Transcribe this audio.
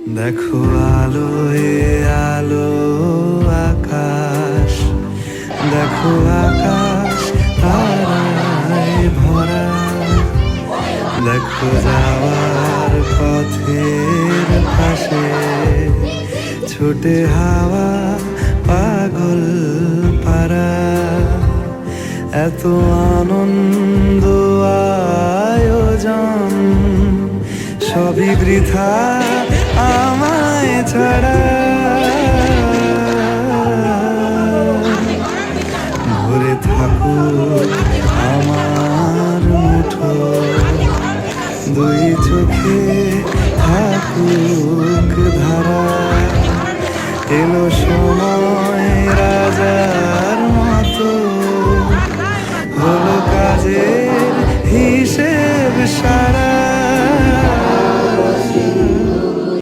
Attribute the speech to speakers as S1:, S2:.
S1: দেখো আলোয় আলো আকাশ, দেখো আকাশ তারায় ভরা, দেখো যাওয়ার পথের পাশে ছোটে হাওয়া পাগল পারা। এত আনন্দ আয়োজন সবই বৃথা আমায় ছাড়া। ভরে থাকুক আমার মুঠো, দুই চোখে থাকুক